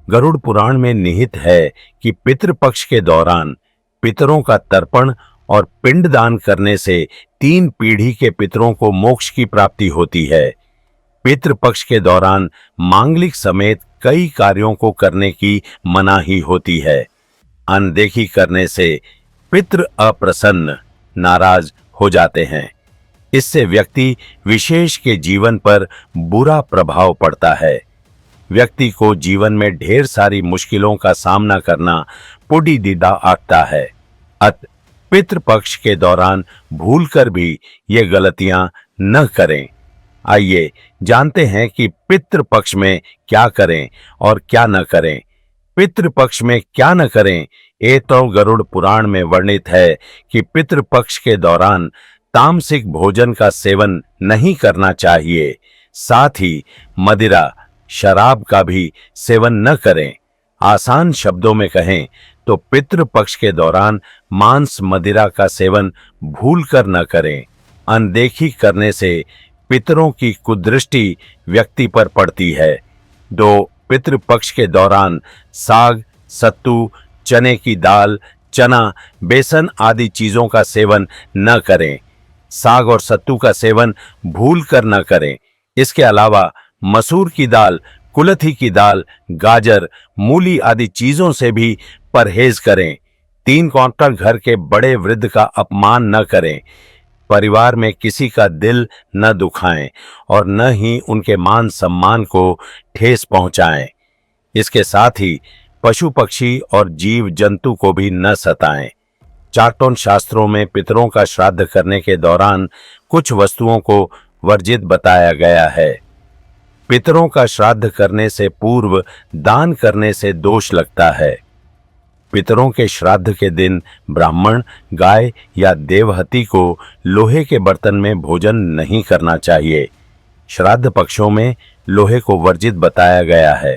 गरुड़ पुराण में निहित है कि पितृपक्ष के दौरान पितरों का तर्पण और पिंडदान करने से 3 पीढ़ी के पितरों को मोक्ष की प्राप्ति होती है। पितृपक्ष के दौरान मांगलिक समेत कई कार्यों को करने की मनाही होती है। अनदेखी करने से पितृ अप्रसन्न, नाराज हो जाते हैं। इससे व्यक्ति विशेष के जीवन पर बुरा प्रभाव पड़ता है। व्यक्ति को जीवन में ढेर सारी मुश्किलों का सामना करना पुडीदिदा आता है। अत पितृपक्ष के दौरान भूलकर भी ये गलतियां न करें। आइए जानते हैं कि पितृपक्ष में क्या करें और क्या न करें। पितृपक्ष में क्या न करें, ये तो गरुड़ पुराण में वर्णित है कि पितृपक्ष के दौरान तामसिक भोजन का सेवन नहीं करना चाहिए। साथ ही मदिरा, शराब का भी सेवन न करें। आसान शब्दों में कहें तो पितृपक्ष के दौरान मांस मदिरा का सेवन भूलकर न करें। अनदेखी करने से पितरों की कुदृष्टि व्यक्ति पर पड़ती है। 2. पितृपक्ष के दौरान साग, सत्तू, चने की दाल, चना, बेसन आदि चीजों का सेवन न करें। साग और सत्तू का सेवन भूलकर न करें। इसके अलावा मसूर की दाल, कुलथी की दाल, गाजर, मूली आदि चीजों से भी परहेज करें। 3 क्वार्टर घर के बड़े वृद्ध का अपमान न करें। परिवार में किसी का दिल न दुखाएं और न ही उनके मान सम्मान को ठेस पहुंचाएं। इसके साथ ही पशु पक्षी और जीव जंतु को भी न सताएं। चार्टोन शास्त्रों में पितरों का श्राद्ध करने के दौरान कुछ वस्तुओं को वर्जित बताया गया है। पितरों का श्राद्ध करने से पूर्व दान करने से दोष लगता है। पितरों के श्राद्ध के दिन ब्राह्मण, गाय या देवहती को लोहे के बर्तन में भोजन नहीं करना चाहिए। श्राद्ध पक्षों में लोहे को वर्जित बताया गया है।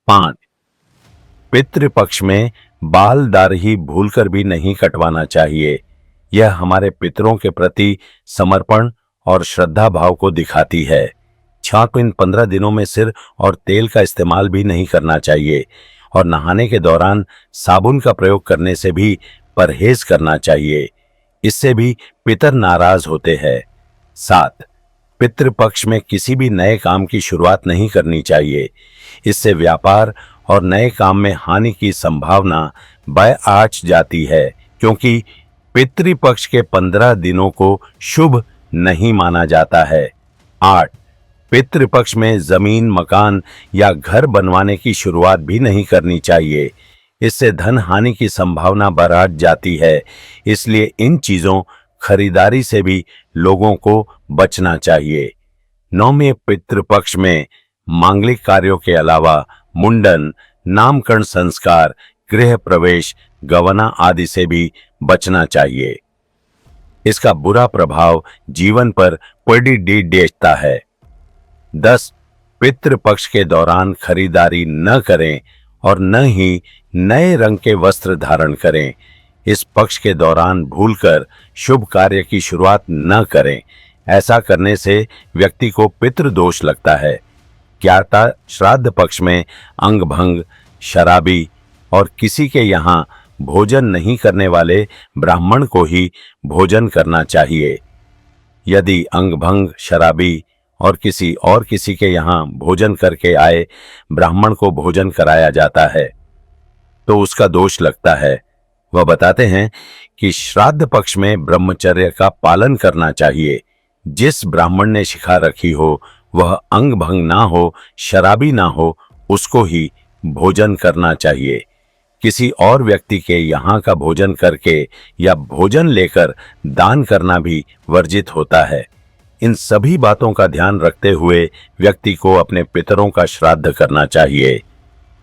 5. पितृपक्ष में बाल दाढ़ी भूलकर भी नहीं कटवाना चाहिए। यह हमारे पितरों के प्रति समर्पण और श्रद्धा भाव को दिखाती है। छात्र इन 15 दिनों में सिर और तेल का इस्तेमाल भी नहीं करना चाहिए और नहाने के दौरान साबुन का प्रयोग करने से भी परहेज करना चाहिए। इससे भी पितर नाराज होते हैं। 7. पितृपक्ष में किसी भी नए काम की शुरुआत नहीं करनी चाहिए। इससे व्यापार और नए काम में हानि की संभावना बढ़ जाती है, क्योंकि पितृपक्ष के 15 दिनों को शुभ नहीं माना जाता है। 8. पितृपक्ष में जमीन, मकान या घर बनवाने की शुरुआत भी नहीं करनी चाहिए। इससे धन हानि की संभावना बढ़ जाती है। इसलिए इन चीजों खरीदारी से भी लोगों को बचना चाहिए। 9वें पितृपक्ष में मांगलिक कार्यों के अलावा मुंडन, नामकरण संस्कार, गृह प्रवेश, गवना आदि से भी बचना चाहिए। इसका बुरा प्रभाव जीवन पर पड़ता है। 10. पितृपक्ष के दौरान खरीदारी न करें और न ही नए रंग के वस्त्र धारण करें। इस पक्ष के दौरान भूलकर शुभ कार्य की शुरुआत न करें। ऐसा करने से व्यक्ति को पितृदोष लगता है। ज्ञाता श्राद्ध पक्ष में अंगभंग, शराबी और किसी के यहाँ भोजन नहीं करने वाले ब्राह्मण को ही भोजन करना चाहिए। यदि अंगभंग, शराबी और किसी के यहाँ भोजन करके आए ब्राह्मण को भोजन कराया जाता है तो उसका दोष लगता है। वह बताते हैं कि श्राद्ध पक्ष में ब्रह्मचर्य का पालन करना चाहिए। जिस ब्राह्मण ने शिखा रखी हो वह अंगभंग ना हो, शराबी ना हो, उसको ही भोजन करना चाहिए। किसी और व्यक्ति के यहाँ का भोजन करके या भोजन लेकर दान करना भी वर्जित होता है। इन सभी बातों का ध्यान रखते हुए व्यक्ति को अपने पितरों का श्राद्ध करना चाहिए।